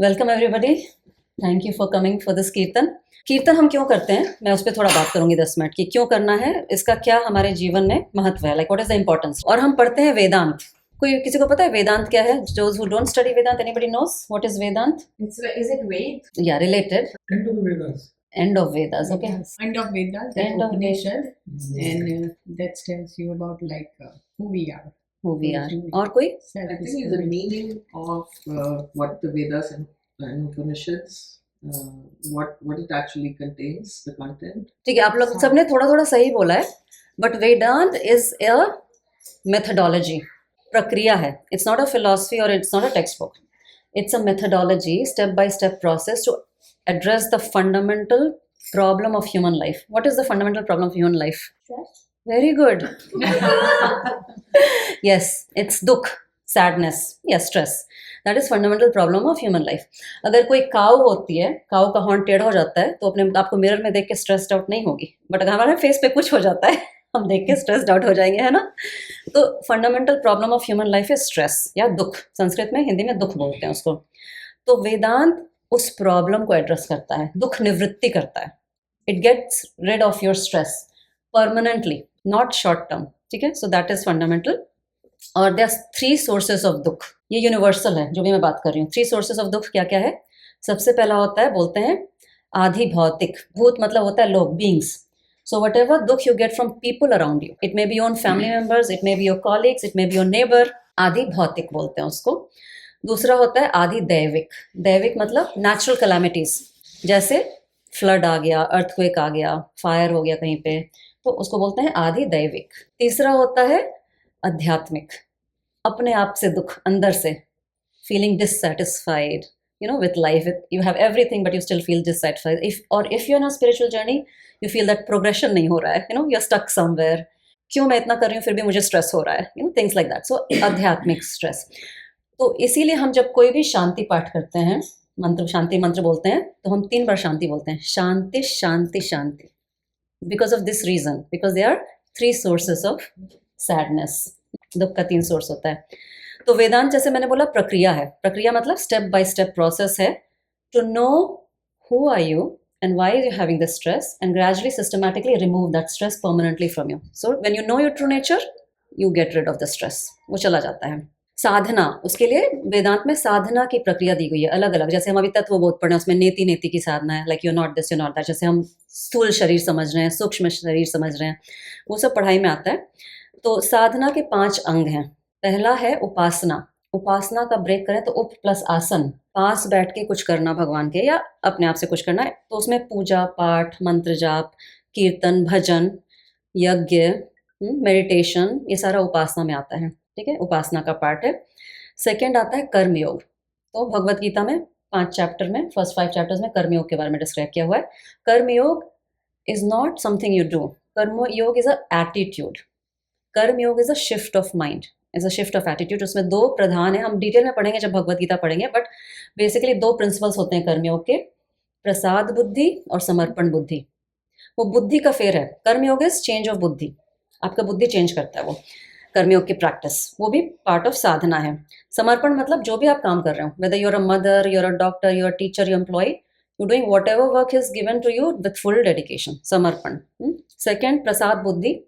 Welcome everybody, thank you for coming for this कीर्तन। कीर्तन हम क्यों करते हैं, मैं उस पर थोड़ा बात करूंगी 10 मिनट की। क्यों करना है, इसका क्या हमारे जीवन में महत्व है, like what is the importance. और हम पढ़ते हैं वेदांत। कोई किसी को पता है वेदांत क्या है? Those who don't study Vedant, anybody knows what is Vedant? Is it Ved? Yeah, related. End of the Vedas. End of Vedas, okay. Vedas. End of Vedas, that End of Upanishad, and that tells you about who we are. Who we are. और कोई? Self I think the meaning of what the Vedas and Upanishads, what it actually contains, the content. ठीक है, आप लोग सबने थोड़ा थोड़ा सही बोला है, but Vedanta is a methodology, प्रक्रिया है। इट्स नॉट अ फिलॉसफी और it's not a textbook. It's a methodology, step by step process to address the fundamental problem of human life. What is the fundamental problem of human life? Stress. Very good. Yes, it's dukh, sadness, yes, stress. That is fundamental problem of human life. अगर कोई काऊ होती है, काऊ का horn टेढ़ा हो जाता है, तो अपने आपको मिरर में देख के स्ट्रेस्ड आउट नहीं होगी, बट अगर हमारे फेस पे कुछ हो जाता है हम देख के स्ट्रेस्ड आउट हो जाएंगे, है ना। तो fundamental problem of human life is stress या दुख। संस्कृत में, हिंदी में दुख बोलते हैं उसको। तो वेदांत उस प्रॉब्लम को एड्रेस करता है, दुख निवृत्ति करता है। It gets rid of your stress permanently, not short term, ठीक है। So that is fundamental. और देयर आर 3 सोर्सेस ऑफ दुख। ये यूनिवर्सल है जो भी मैं बात कर रही हूँ। 3 सोर्सेस ऑफ दुख क्या क्या है? सबसे पहला होता है, बोलते हैं आधि भौतिक। भूत मतलब होता है लोग, बींग्स। सो वट एवर दुख you get from people around you, it may be your family members, it may be your colleagues, it may be your neighbour, आधि भौतिक बोलते हैं उसको। दूसरा होता है आदि दैविक। दैविक मतलब नेचुरल कैलामिटीज, जैसे फ्लड आ गया, अर्थक्वेक आ गया, फायर हो गया कहीं पे, तो उसको बोलते हैं आदि दैविक। तीसरा होता है आध्यात्मिक, अपने आप से दुख, अंदर से, feeling dissatisfied, with life, you have everything but you still feel dissatisfied. If you're on a spiritual journey, you feel that progression नहीं हो रहा है, you're stuck somewhere. क्यों मैं इतना कर रही हूँ फिर भी मुझे स्ट्रेस हो रहा है, things like that. So आध्यात्मिक स्ट्रेस। तो इसीलिए हम जब कोई भी शांति पाठ करते हैं, मंत्र, शांति मंत्र बोलते हैं, तो हम 3 बार शांति बोलते हैं, शांति शांति शांति। Because of this reason, because they are 3 sources of sadness. दुख का 3 सोर्स होता है। तो वेदांत, जैसे मैंने बोला, प्रक्रिया है। प्रक्रिया मतलब स्टेप बाय स्टेप प्रोसेस है to know who are you and why are you having this stress, and gradually systematically remove that stress permanently from you. So when you know your true nature, you get rid of the stress, वो चला जाता है। साधना, उसके लिए वेदांत में साधना की प्रक्रिया दी गई है अलग अलग। जैसे हम अभी तत्वबोध पढ़ रहे हैं, उसमें नेति नेति की साधना है, like you not this, you not that. जैसे हम स्थूल शरीर समझ रहे हैं, सूक्ष्म शरीर समझ रहे हैं, वो सब पढ़ाई में आता है। तो साधना के 5 अंग हैं। पहला है उपासना। उपासना का ब्रेक करें तो उप प्लस आसन, पास बैठ के कुछ करना भगवान के, या अपने आप से कुछ करना है। तो उसमें पूजा पाठ, मंत्र जाप, कीर्तन, भजन, यज्ञ, मेडिटेशन, ये सारा उपासना में आता है, ठीक है। उपासना का पार्ट है। सेकंड आता है कर्मयोग। तो भगवत गीता में 5 चैप्टर में, फर्स्ट 5 चैप्टर्स में कर्मयोग के बारे में डिस्क्राइब किया हुआ है। कर्मयोग is not something you do, कर्मयोग इज अ एटीट्यूड। कर्मयोग is a shift of mind, is a shift of attitude. उसमें 2 प्रधान है, हम डिटेल में पढ़ेंगे जब भगवत गीता पढ़ेंगे, बट बेसिकली 2 प्रिंसिपल्स होते हैं कर्मयोग के, प्रसाद बुद्धि और समर्पण बुद्धि। वो बुद्धि का फेर है। कर्मयोग इज चेंज ऑफ बुद्धि, आपका बुद्धि चेंज करता है वो। कर्मयोग की प्रैक्टिस, वो भी पार्ट ऑफ साधना है। समर्पण मतलब जो भी आप काम कर रहे हो, whether you're a mother, you're a doctor, you're a teacher, you're employ, you doing whatever work is given to you with full dedication, समर्पण। सेकेंड, प्रसाद बुद्धि,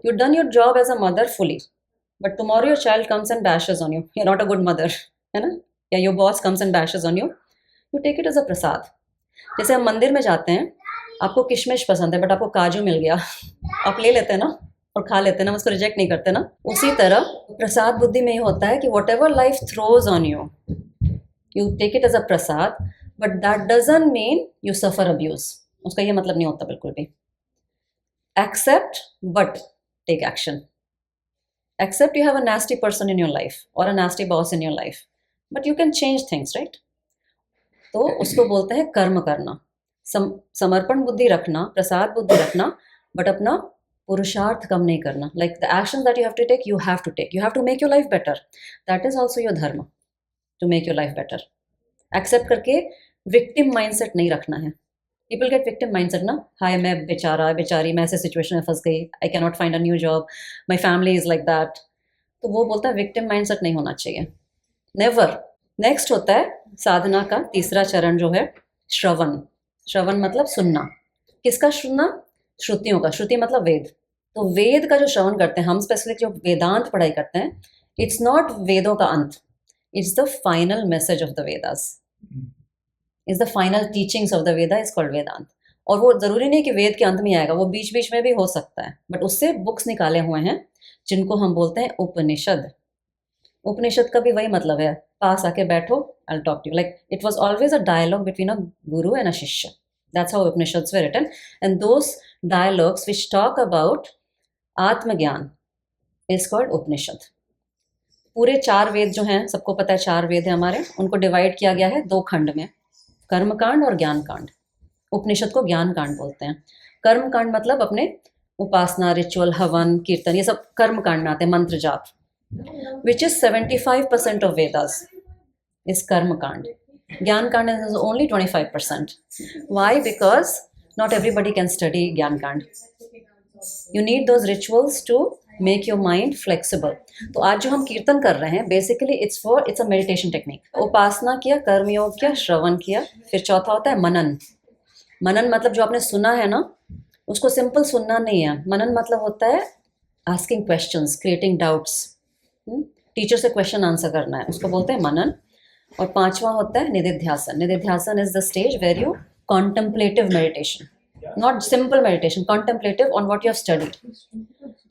you done your job as a mother fully, but tomorrow your child comes and bashes on you, you are not a good mother, है ना, या your boss comes and bashes on you, you take it as a प्रसाद। जैसे हम मंदिर में जाते हैं, आपको किशमिश पसंद है बट आपको काजू मिल गया, आप ले लेते हैं ना और खा लेते हैं ना, उसको रिजेक्ट नहीं करते ना। उसी तरह प्रसाद बुद्धि में ये होता है कि whatever life throws on you, you take it as a prasad, but that doesn't mean you suffer abuse. उसका ये मतलब नहीं होता बिल्कुल भी। Accept but take action. Accept you have a nasty person in your life or a nasty boss in your life, but you can change things, right? तो उसको बोलते हैं कर्म करना। समर्पण बुद्धि रखना, प्रसाद बुद्धि रखना, बट अपना पुरुषार्थ कम नहीं करना। Like the action that you have to take, you have to take, you have to make your life better. That is also your dharma, to make your life better. Accept करके विक्टिम माइंडसेट नहीं रखना है। People get victim mindset ना, हाय मैं बेचारा बेचारी, मैं ऐसे सिचुएशन में फंस गई, I can not find a new job, my family is like that. तो वो बोलता है विक्टिम माइंडसेट नहीं होना चाहिए, नेवर। नेक्स्ट होता है साधना का तीसरा चरण जो है श्रवण। श्रवण मतलब सुनना। किसका सुनना? श्रुतियों का। श्रुति मतलब वेद। तो वेद का जो श्रवण करते हैं हम, स्पेसिफिक जो वेदांत पढ़ाई करते हैं, इट्स नॉट वेदों का अंत, it's the final message of the Vedas, is the final teachings of the Veda is called Vedanta. और वो जरूरी नहीं कि वेद के अंत में आएगा, वो बीच बीच में भी हो सकता है, बट उससे बुक्स निकाले हुए हैं जिनको हम बोलते हैं उपनिषद। उपनिषद का भी वही मतलब है, पास आके बैठो, I talk to you, like it was always a dialogue between a guru and a shishya. That's how Upanishads were written, and those dialogues which talk about atmagyan is called Upanishad. पूरे 4 वेद जो हैं, सबको पता है 4 वेद हैं हमारे, उनको डिवाइड किया गया है 2 खंड में, कर्म कांड और ज्ञान कांड। उपनिषद को ज्ञान कांड बोलते हैं। कर्म कांड मतलब अपने उपासना, रिचुअल, हवन, कीर्तन, ये सब कर्म कांड में आते हैं, मंत्र जाप, which is 75% of Vedas is कर्म कांड। ज्ञान कांड is only 25%. Why? Because not everybody can study ज्ञान कांड. You need those rituals to make your mind flexible. तो आज जो हम कीर्तन कर रहे हैं, basically it's a meditation technique. उपासना किया, कर्मयोग किया, श्रवण किया, फिर चौथा होता है मनन। मनन मतलब जो आपने सुना है ना, उसको सिंपल सुनना नहीं है। मनन मतलब होता है asking questions, creating doubts, teacher से क्वेश्चन आंसर करना है, उसको बोलते हैं मनन। और 5वां होता है निधिध्यासन। Nididhyasana is the stage where you contemplative meditation, not simple meditation, contemplative on what you have studied.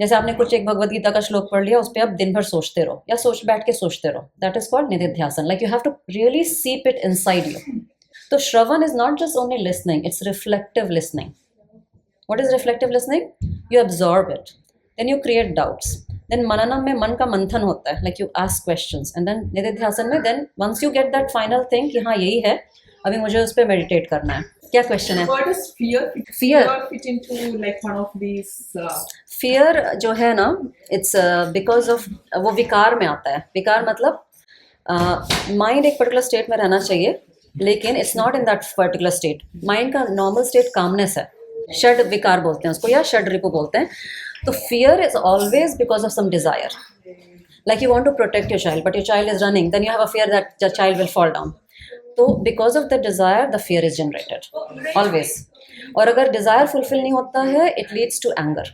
जैसे आपने कुछ एक भगवद गीता का श्लोक पढ़ लिया, उस पर आप दिन भर सोचते रहो या बैठ के सोचते रहो, that is called nididhyasana. Like you have to really seep it inside you. तो shravana is not just only listening, it's reflective listening. What is reflective listening? You absorb it, then you create doubts. Then मननम में मन का मंथन होता है, like you ask questions, and then निधिध्यासन में then once you get that final thing कि हाँ यही है, अभी मुझे उस पर meditate करना है। क्या question है? What does fear Fear fit into like one of these? Fear जो है ना, it's because of वो विकार में आता है। विकार मतलब माइंड एक पर्टिकुलर स्टेट में रहना चाहिए, लेकिन it's not in that particular state. Mind का नॉर्मल स्टेट कामनेस है, षड विकार बोलते हैं उसको, या षड रिपु बोलते हैं। तो fear is always because of some desire, like you want to protect your child but your child is running, then you have a fear that the child will fall down. तो because of the desire the fear is generated always. और अगर desire fulfil नहीं होता है, it leads to anger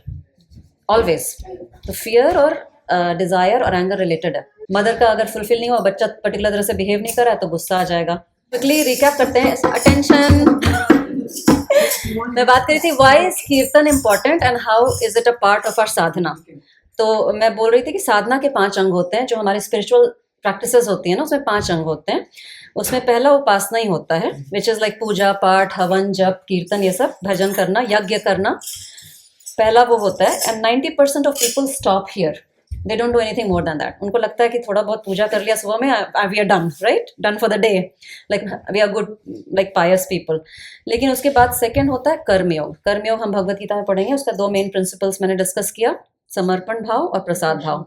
always. तो fear और desire और anger related है। मदर का अगर फुलफिल नहीं हुआ, बच्चा पर्टिकुलर तरह से बिहेव नहीं कर रहा है, तो गुस्सा आ जाएगा। क्विकली रिकैप करते हैं, अटेंशन। मैं बात करी थी why is kirtan important and how is it a part of our sadhana. तो मैं बोल रही थी कि साधना के 5 अंग होते हैं, जो हमारी स्पिरिचुअल प्रैक्टिसेस होती हैं ना, उसमें 5 अंग होते हैं। उसमें पहला उपासना ही होता है, विच इज लाइक पूजा पाठ, हवन, जप, कीर्तन, ये सब, भजन करना, यज्ञ करना, पहला वो होता है। And 90% of people stop here, they don't do anything more than that. उनको लगता है कि थोड़ा बहुत पूजा कर लिया सुबह में, we are done, right, done for the day, like we are good, like pious people. लेकिन उसके बाद सेकंड होता है कर्मयोग। कर्मयोग हम भगवत गीता में पढ़ेंगे, उसका 2 मेन प्रिंसिपल्स मैंने डिस्कस किया, समर्पण भाव और प्रसाद भाव।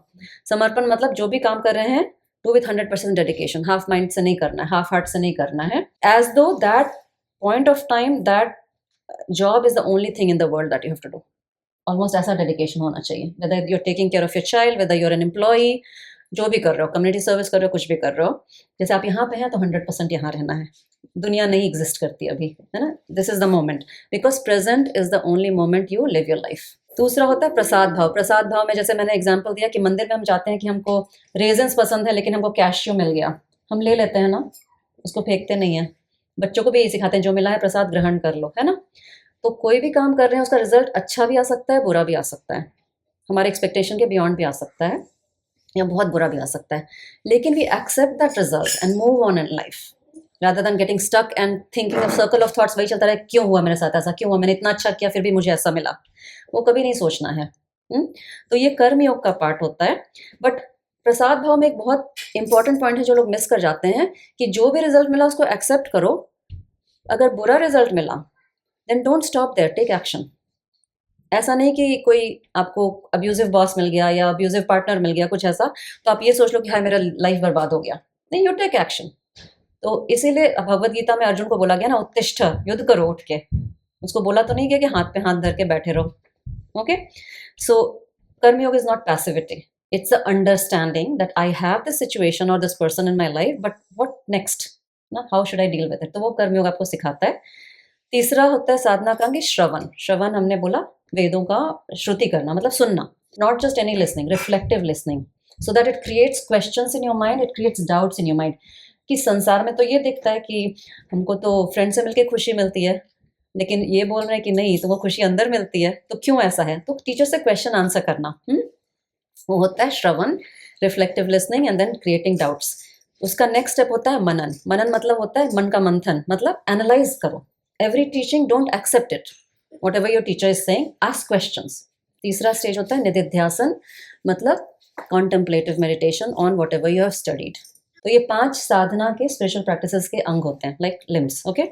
समर्पण मतलब जो भी काम कर रहे हैं, do with 100% dedication, half mind से नहीं करना है, हाफ हार्ट से नहीं करना है, as though that point of time that job is the only thing in the world that you have to do. Almost ऐसा डेडिकेशन होना चाहिए, whether you are taking care of your child, whether you are an employee, जो भी कर रहे हो, community service कर रहे हो, कुछ भी कर रहे हो। जैसे आप यहाँ पे हैं तो 100% यहाँ रहना है। दुनिया नहीं एग्जिस्ट करती अभी, है ना। This is the moment, because present is the only moment you live your life. दूसरा होता है प्रसाद भाव। प्रसाद भाव में जैसे मैंने एग्जाम्पल दिया कि मंदिर में हम जाते हैं कि हमको रेजन्स पसंद है, लेकिन हमको कैश्यू मिल गया, हम ले लेते हैं ना, उसको फेंकते नहीं है। बच्चों को भी यही सिखाते हैं, जो मिला है प्रसाद ग्रहण कर लो, है ना। तो कोई भी काम कर रहे हैं, उसका रिजल्ट अच्छा भी आ सकता है, बुरा भी आ सकता है, हमारे एक्सपेक्टेशन के बियॉन्ड भी आ सकता है, या बहुत बुरा भी आ सकता है। लेकिन we accept that result and move on in life, rather than getting stuck and thinking of circle of thoughts, वही चलता रहे, क्यों हुआ मेरे साथ ऐसा, क्यों हुआ, मैंने इतना अच्छा किया फिर भी मुझे ऐसा मिला, वो कभी नहीं सोचना है। तो ये कर्म योग का पार्ट होता है। बट प्रसाद भाव में एक बहुत इंपॉर्टेंट पॉइंट है जो लोग मिस कर जाते हैं, कि जो भी रिजल्ट मिला उसको एक्सेप्ट करो। अगर बुरा रिजल्ट मिला, then don't stop there, take action. ऐसा नहीं कि कोई आपको अब्यूजिव बॉस मिल गया या अब्यूजिव पार्टनर मिल गया, कुछ ऐसा, तो आप ये सोच लो कि हाय मेरा लाइफ बर्बाद हो गया। नहीं, यू टेक एक्शन। तो इसीलिए भगवद गीता में अर्जुन को बोला गया ना, उत्तिष्ठ, युद्ध करो उठ के। उसको बोला तो नहीं गया कि हाथ पे हाथ धर के बैठे रहो। ओके, सो कर्मयोग is not passivity, It's the understanding that I have this situation or this person in my life, but what next? ना, how should I deal with it? तो वो कर्मयोग आपको सिखाता है. तीसरा होता है साधना का अंग श्रवण. श्रवण हमने बोला वेदों का श्रुति करना मतलब सुनना. Not just any listening, reflective listening. So that it creates questions in your mind, it creates doubts in your mind. कि संसार में तो ये दिखता है कि हमको तो फ्रेंड से मिलके खुशी मिलती है, लेकिन ये बोल रहे हैं कि नहीं तो वो खुशी अंदर मिलती है, तो क्यों ऐसा है? तो टीचर से क्वेश्चन आंसर करना. वो होता है श्रवण, reflective listening and then creating doubts. उसका नेक्स्ट स्टेप होता है मनन. मनन मतलब होता है मन का मंथन, मतलब एनालाइज करो. Every teaching don't accept it, whatever your teacher is saying, ask questions. तीसरा स्टेज होता है निधिध्यासन, मतलब contemplative meditation on whatever you have studied. तो ये 5 साधना के स्पिरिचुअल प्रैक्टिसेस के अंग होते हैं, लाइक लिम्स. ओके,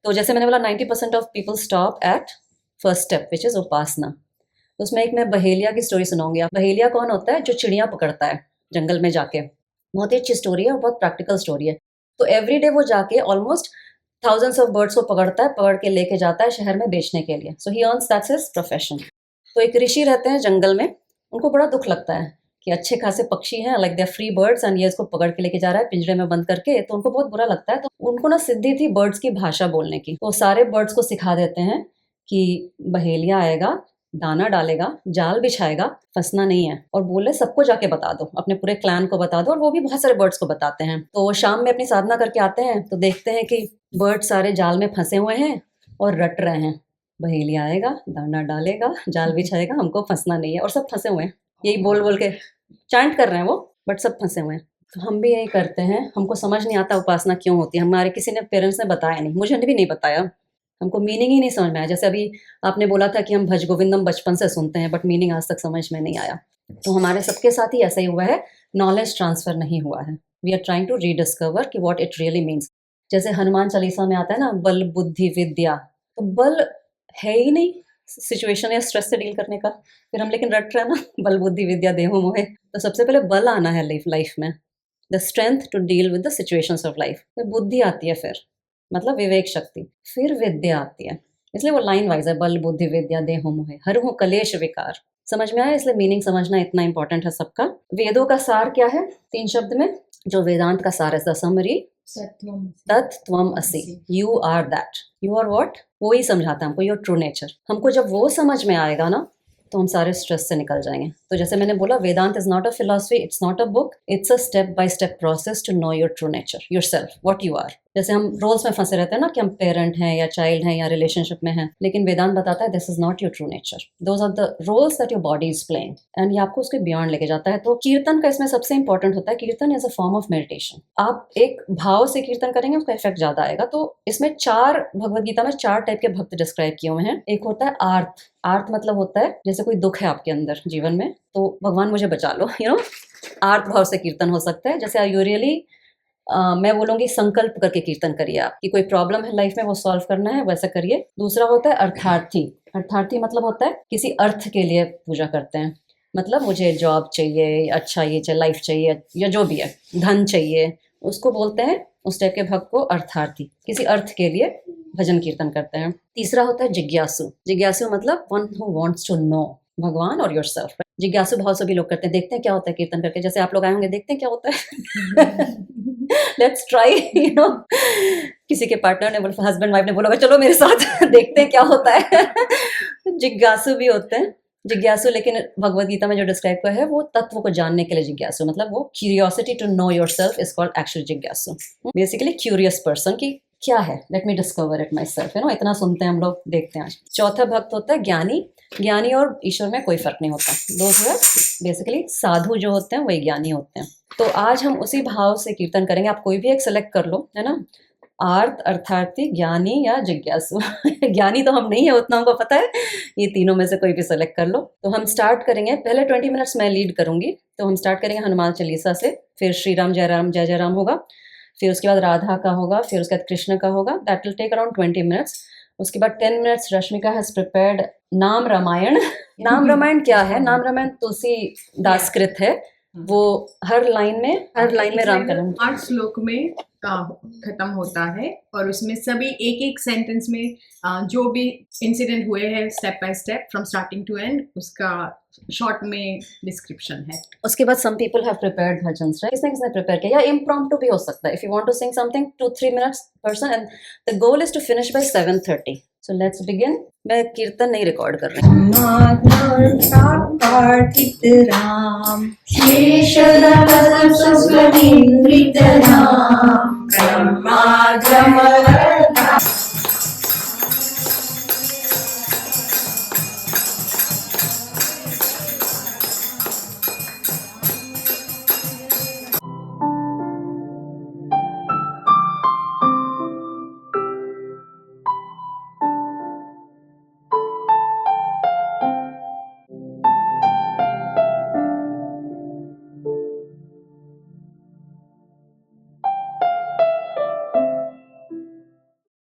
तो जैसे मैंने बोला 90% of people stop at first step which is upasana. उसमें एक मैं बहेलिया की स्टोरी सुनाऊंगी. आप बहेलिया कौन होता है? जो चिड़िया पकड़ता है जंगल में जाके. बहुत ही अच्छी स्टोरी है और बहुत प्रैक्टिकल स्टोरी है. तो एवरी डे वो जाके ऑलमोस्ट थाउजेंड्स ऑफ बर्ड्स को पकड़ता है, पकड़ के लेके जाता है शहर में बेचने के लिए. So he earns, that's his profession. तो एक ऋषि रहते हैं जंगल में, उनको बड़ा दुख लगता है कि अच्छे खासे पक्षी हैं, like they are free birds and ये इसको पकड़ के लेके जा रहा है पिंजरे में बंद करके. तो उनको बहुत बुरा लगता है. तो उनको ना सिद्धि थी बर्ड्स की भाषा बोलने की. तो सारे बर्ड्स को सिखा देते हैं कि बहेलिया आएगा, दाना डालेगा, जाल बिछाएगा, फंसना नहीं है. और बोले सबको जाके बता दो, अपने पूरे क्लैन को बता दो. और वो भी बहुत सारे बर्ड्स को बताते हैं. तो वो शाम में अपनी साधना करके आते हैं तो देखते हैं कि बर्ड सारे जाल में फंसे हुए हैं और रट रहे हैं, बहेलिया आएगा, दाना डालेगा, जाल बिछाएगा, हमको फंसना नहीं है. और सब फंसे हुए हैं, यही बोल बोल के चैंट कर रहे हैं वो, बट सब फंसे हुए हैं. तो हम भी यही करते हैं. हमको समझ नहीं आता उपासना क्यों होती है. हमारे किसी ने पेरेंट्स ने बताया नहीं, मुझे भी नहीं बताया. हमको मीनिंग ही नहीं समझ में आया. जैसे अभी आपने बोला था कि हम भज गोविंदम बचपन से सुनते हैं, बट मीनिंग आज तक समझ में नहीं आया. तो हमारे सबके साथ ही ऐसा ही हुआ है, नॉलेज ट्रांसफर नहीं हुआ है. We are trying to rediscover कि व्हाट इट रियली मीन्स. जैसे हनुमान चालीसा में आता है ना, बल बुद्धि विद्या. तो बल है ही नहीं सिचुएशन या स्ट्रेस से डील करने का, फिर हम लेकिन रट रहे हैं ना बल बुद्धि विद्या देहो मोहे. तो सबसे पहले बल आना है लाइफ में, the strength to deal with the situations of life. फिर बुद्धि आती है, फिर मतलब विवेक शक्ति, फिर विद्या आती है. इसलिए वो लाइन वाइज है, बल बुद्धि विद्या देहो मोहे हरहु कलेश विकार. समझ में आया? इसलिए मीनिंग समझना इतना इंपॉर्टेंट है सबका. वेदों का सार क्या है 3 शब्द में? जो वेदांत का सार है, द समरी, तत्त्वम असि, you are that. You are what? वो ही समझाता है हमको योर ट्रू नेचर. हमको जब वो समझ में आएगा ना तो हम सारे स्ट्रेस से निकल जाएंगे. तो जैसे मैंने बोला, Vedanta is not a philosophy, it's not a book, it's a step by step process to know your true nature, yourself, what you are. जैसे हम रोल्स में फंसे रहते हैं ना कि हम पेरेंट हैं या चाइल्ड हैं या रिलेशनशिप में हैं, लेकिन वेदांत बताता है this is not your true nature, those are the roles that your body is playing. And ये आपको उसके बियॉन्ड लेके जाता है. तो कीर्तन का इसमें सबसे इंपॉर्टेंट होता है. कीर्तन is a form of meditation. आप एक भाव से कीर्तन करेंगे, उसका इफेक्ट ज्यादा आएगा. तो इसमें 4 भगवद गीता में 4 टाइप के भक्त डिस्क्राइब किए हुए हैं. एक होता है आर्त. आर्त मतलब होता है जैसे कोई दुख है आपके अंदर जीवन में, तो भगवान मुझे बचा लो, यू नो, आर्त भाव से कीर्तन हो सकता है. जैसे यूरियली मैं बोलूँगी संकल्प करके कीर्तन करिए. आप कि कोई प्रॉब्लम है लाइफ में, वो सॉल्व करना है, वैसा करिए. दूसरा होता है अर्थार्थी. अर्थार्थी मतलब होता है किसी अर्थ के लिए पूजा करते हैं. मतलब मुझे जॉब चाहिए, अच्छा ये चाहिए, लाइफ चाहिए, या जो भी है, धन चाहिए, उसको बोलते हैं, उस टाइप के भक्त को अर्थार्थी. किसी अर्थ के लिए भजन कीर्तन करते हैं. तीसरा होता है जिज्ञासु. जिज्ञासु मतलब one who wants to know भगवान और योरसेल्फ. जिज्ञासु भाव सभी लोग करते हैं. देखते हैं क्या होता है कीर्तन करके. जैसे आप लोग आए होंगे, देखते हैं क्या होता है. Let's try, you know. किसी के पार्टनर ने बोला, हस्बैंड वाइफ ने बोला चलो मेरे साथ देखते हैं क्या होता है. जिज्ञासु भी होते हैं. जिज्ञासु लेकिन भगवद गीता में जो डिस्क्राइब किया है वो तत्व को जानने के लिए जिज्ञासु, मतलब वो curiosity to know yourself is called actually जिज्ञासु. बेसिकली क्यूरियस पर्सन की क्या है, let me discover it myself, है ना. इतना सुनते हैं हम लोग, देखते हैं आज. चौथा भक्त होता है ज्ञानी. ज्ञानी और ईश्वर में कोई फर्क नहीं होता. दोस्त बेसिकली साधु जो होते हैं वही ज्ञानी होते हैं. तो आज हम उसी भाव से कीर्तन करेंगे. आप कोई भी एक सेलेक्ट कर लो, है ना. आर्त, अर्थार्थी, ज्ञानी या जिज्ञासु. ज्ञानी तो हम नहीं है, उतना हमको पता है. ये तीनों में से कोई भी सेलेक्ट कर लो. तो हम स्टार्ट करेंगे. पहले 20 मिनट्स मैं लीड करूंगी. तो हम स्टार्ट करेंगे हनुमान चालीसा से, फिर श्री राम जय जय राम होगा, फिर उसके बाद राधा का होगा, फिर उसके बाद कृष्ण का होगा. That will take around 20 minutes. उसके बाद 10 मिनट्स रश्मिका हैज प्रिपेयर्ड नाम रामायण. नाम रामायण क्या है? नाम रामायण तुलसी दास कृत है. वो हर लाइन में राम कलम 8 श्लोक में खत्म होता है और उसमें सभी एक एक सेंटेंस में जो भी इंसिडेंट हुए हैं step by step from starting to end उसका शॉर्ट में डिस्क्रिप्शन है. उसके बाद some people have prepared bhajans, right? किसने प्रिपेयर किया या impromptu भी हो सकता है. If you want to sing something 2-3 minutes person and the goal is to finish by 7:30. So let's begin. मैं कीर्तन नहीं रिकॉर्ड कर रही हूँ. कार्तिक राम शेषराज